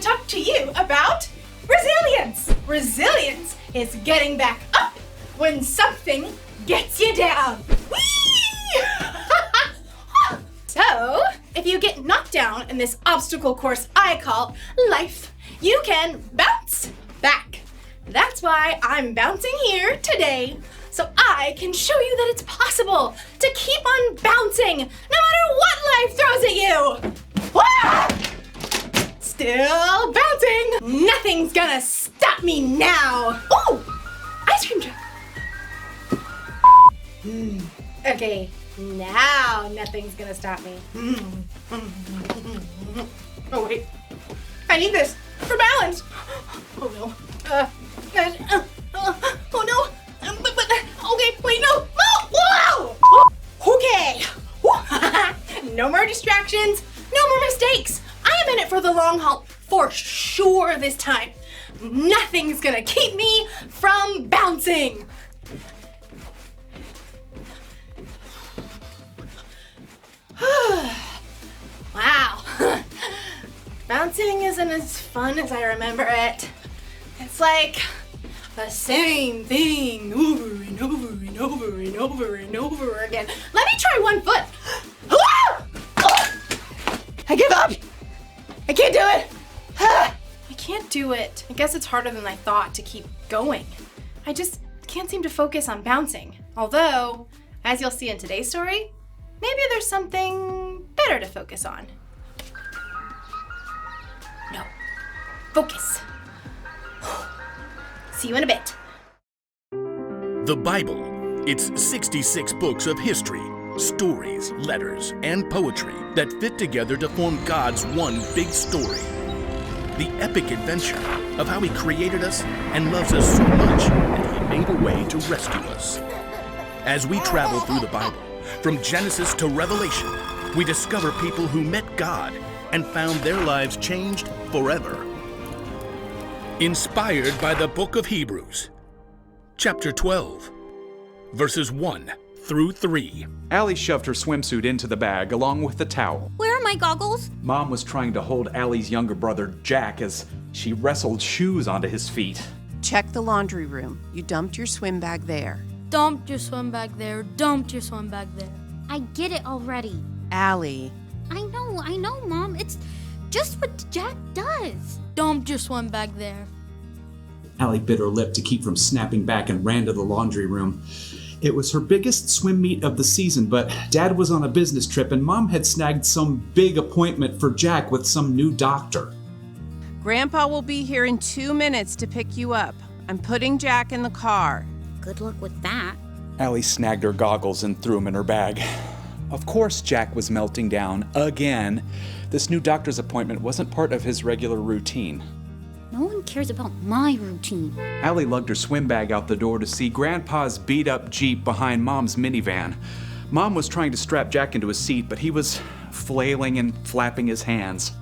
talk to you about resilience. Resilience is getting back up when something gets you down. Whee! So, if you get knocked down in this obstacle course I call life, you can bounce back. That's why I'm bouncing here today, so I can show you that it's possible to keep on bouncing no matter what life throws at you. Wah! Still bouncing. Nothing's gonna stop me now. Ooh, ice cream truck. Okay, now nothing's gonna stop me. Oh wait, I need this for balance. Oh no. Oh no. Okay, wait, no. Whoa! Okay. No more distractions. No more mistakes. I am in it for the long haul for sure this time. Nothing's gonna keep me from bouncing. Wow. Bouncing isn't as fun as I remember it. It's like the same thing over and over and over and over and over again. Let me try one foot. I give up. I can't do it. I can't do it. I guess it's harder than I thought to keep going. I just can't seem to focus on bouncing. Although, as you'll see in today's story, maybe there's something better to focus on. No. Focus. See you in a bit. The Bible. It's 66 books of history, stories, letters, and poetry that fit together to form God's one big story. The epic adventure of how He created us and loves us so much that He made a way to rescue us. As we travel through the Bible, from Genesis to Revelation, we discover people who met God and found their lives changed forever. Inspired by the book of Hebrews, chapter 12, verses 1 through 3. Allie shoved her swimsuit into the bag along with the towel. Where are my goggles? Mom was trying to hold Allie's younger brother, Jack, as she wrestled shoes onto his feet. Check the laundry room. You dumped your swim bag there. Dumped your swim bag there. Dumped your swim bag there. I get it already. Allie. I know, Mom. It's just what Jack does. Dumped your swim bag there. Allie bit her lip to keep from snapping back and ran to the laundry room. It was her biggest swim meet of the season, but Dad was on a business trip and Mom had snagged some big appointment for Jack with some new doctor. Grandpa will be here in 2 minutes to pick you up. I'm putting Jack in the car. Good luck with that. Allie snagged her goggles and threw them in her bag. Of course, Jack was melting down again. This new doctor's appointment wasn't part of his regular routine. No one cares about my routine. Allie lugged her swim bag out the door to see Grandpa's beat-up Jeep behind Mom's minivan. Mom was trying to strap Jack into his seat, but he was flailing and flapping his hands.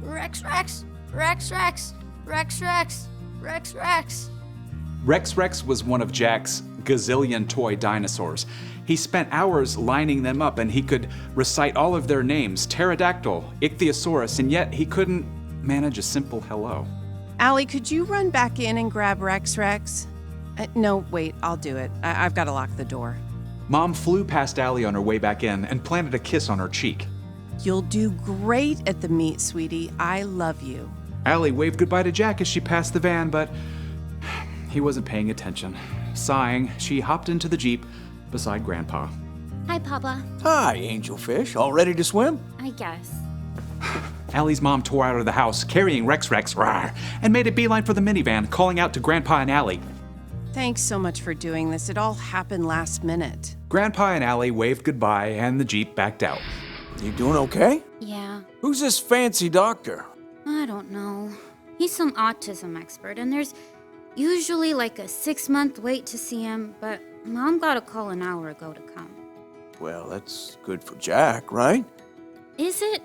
Rex, Rex, Rex, Rex, Rex, Rex, Rex, Rex. Rex Rex was one of Jack's gazillion toy dinosaurs. He spent hours lining them up and he could recite all of their names, pterodactyl, ichthyosaurus, and yet he couldn't manage a simple hello. Allie, could you run back in and grab Rex Rex? No, wait, I'll do it. I've got to lock the door. Mom flew past Allie on her way back in and planted a kiss on her cheek. You'll do great at the meet, sweetie. I love you. Allie waved goodbye to Jack as she passed the van, but he wasn't paying attention. Sighing, she hopped into the Jeep beside Grandpa. Hi, Papa. Hi, Angelfish. All ready to swim? I guess. Allie's mom tore out of the house, carrying Rex Rex, rawr, and made a beeline for the minivan, calling out to Grandpa and Allie. Thanks so much for doing this. It all happened last minute. Grandpa and Allie waved goodbye, and the Jeep backed out. You doing okay? Yeah, Who's this fancy doctor? I don't know. He's some autism expert, and there's usually like a 6-month wait to see him, but Mom got a call an hour ago to come. Well, that's good for Jack, right? Is it?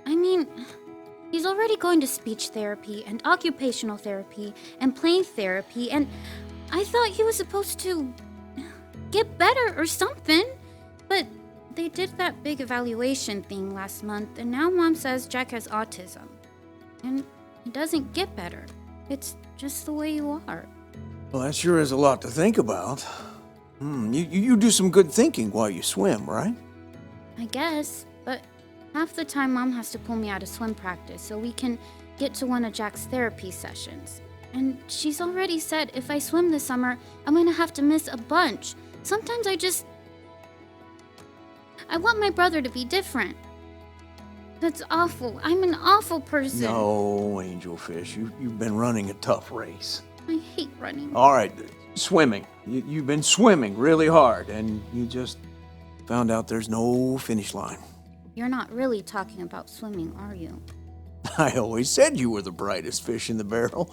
I mean, he's already going to speech therapy and occupational therapy and play therapy, and I thought he was supposed to get better or something. But they did that big evaluation thing last month, and now Mom says Jack has autism. And It doesn't get better. It's just the way you are. Well, that sure is a lot to think about. You do some good thinking while you swim, right? I guess, but half the time Mom has to pull me out of swim practice so we can get to one of Jack's therapy sessions. And she's already said if I swim this summer, I'm gonna have to miss a bunch. Sometimes I want my brother to be different. That's awful. I'm an awful person. No, Angelfish, you've been running a tough race. I hate running. All right, swimming. You've been swimming really hard, and you just found out there's no finish line. You're not really talking about swimming, are you? I always said you were the brightest fish in the barrel.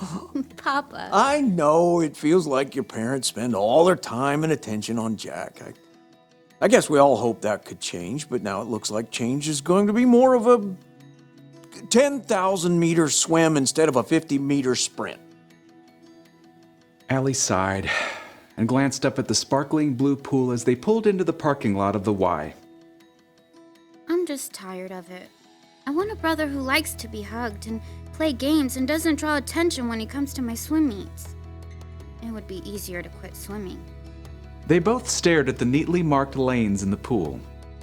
Papa. I know it feels like your parents spend all their time and attention on Jack. I guess we all hope that could change, but now it looks like change is going to be more of a 10,000-meter swim instead of a 50-meter sprint. Allie sighed and glanced up at the sparkling blue pool as they pulled into the parking lot of the Y. I'm just tired of it. I want a brother who likes to be hugged and play games and doesn't draw attention when he comes to my swim meets. It would be easier to quit swimming. They both stared at the neatly marked lanes in the pool.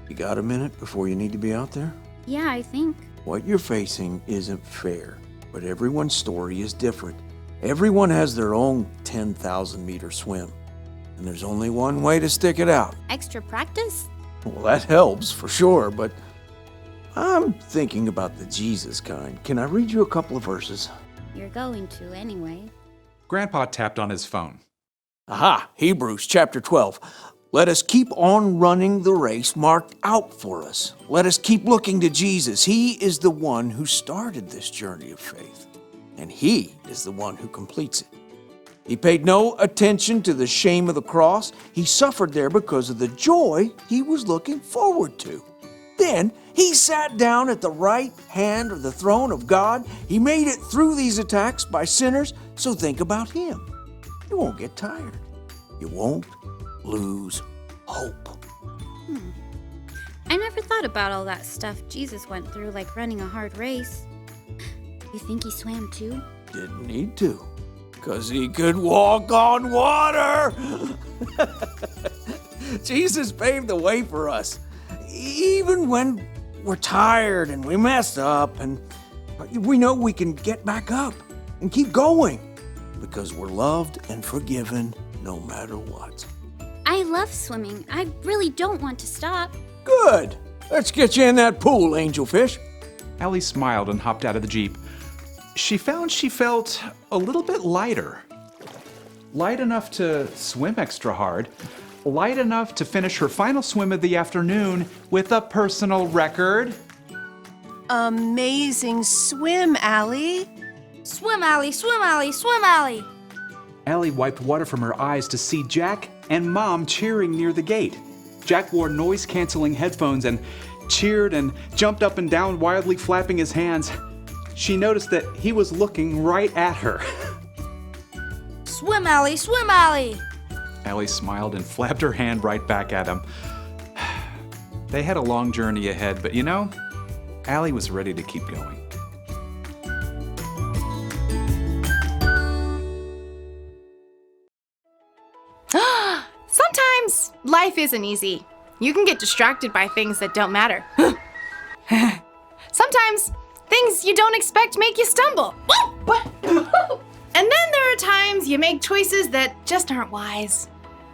You got a minute before you need to be out there? Yeah, I think. What you're facing isn't fair, but everyone's story is different. Everyone has their own 10,000-meter swim, and there's only one way to stick it out. Extra practice? Well, that helps for sure, but I'm thinking about the Jesus kind. Can I read you a couple of verses? You're going to anyway. Grandpa tapped on his phone. Aha! Hebrews chapter 12. Let us keep on running the race marked out for us. Let us keep looking to Jesus. He is the one who started this journey of faith, and He is the one who completes it. He paid no attention to the shame of the cross. He suffered there because of the joy He was looking forward to. Then He sat down at the right hand of the throne of God. He made it through these attacks by sinners, so think about Him. You won't get tired. You won't lose hope. I never thought about all that stuff Jesus went through, like running a hard race. You think he swam too? Didn't need to, 'cause He could walk on water. Jesus paved the way for us. Even when we're tired and we mess up, and we know we can get back up and keep going because we're loved and forgiven no matter what. I love swimming. I really don't want to stop. Good. Let's get you in that pool, Angelfish. Allie smiled and hopped out of the Jeep. She found she felt a little bit lighter. Light enough to swim extra hard. Light enough to finish her final swim of the afternoon with a personal record. Amazing swim, Allie. Swim, Allie, swim, Allie, swim, Allie. Allie wiped water from her eyes to see Jack and Mom cheering near the gate. Jack wore noise-canceling headphones and cheered and jumped up and down, wildly flapping his hands. She noticed that he was looking right at her. Swim, Allie, swim, Allie. Allie smiled and flapped her hand right back at him. They had a long journey ahead, but you know, Allie was ready to keep going. Sometimes life isn't easy. You can get distracted by things that don't matter. Sometimes things you don't expect make you stumble. And then there are times you make choices that just aren't wise.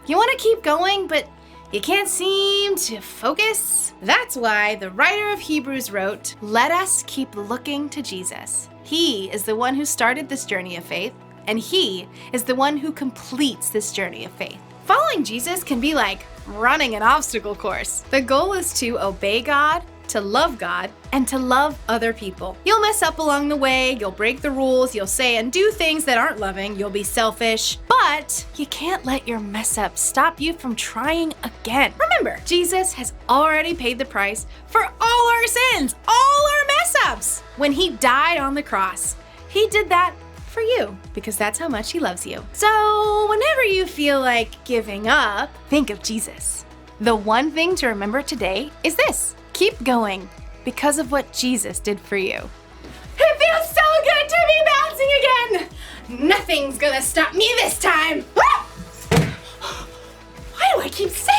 You want to keep going, but you can't seem to focus. That's why the writer of Hebrews wrote, "Let us keep looking to Jesus. He is the one who started this journey of faith, and He is the one who completes this journey of faith." Following Jesus can be like running an obstacle course. The goal is to obey God, to love God, and to love other people. You'll mess up along the way, you'll break the rules, you'll say and do things that aren't loving, you'll be selfish, but you can't let your mess up stop you from trying again. Remember, Jesus has already paid the price for all our sins, all our mess ups. When He died on the cross, He did that for you because that's how much He loves you. So whenever you feel like giving up, think of Jesus. The one thing to remember today is this: keep going because of what Jesus did for you. It feels so good to be back! Nothing's gonna stop me this time! Why do I keep saying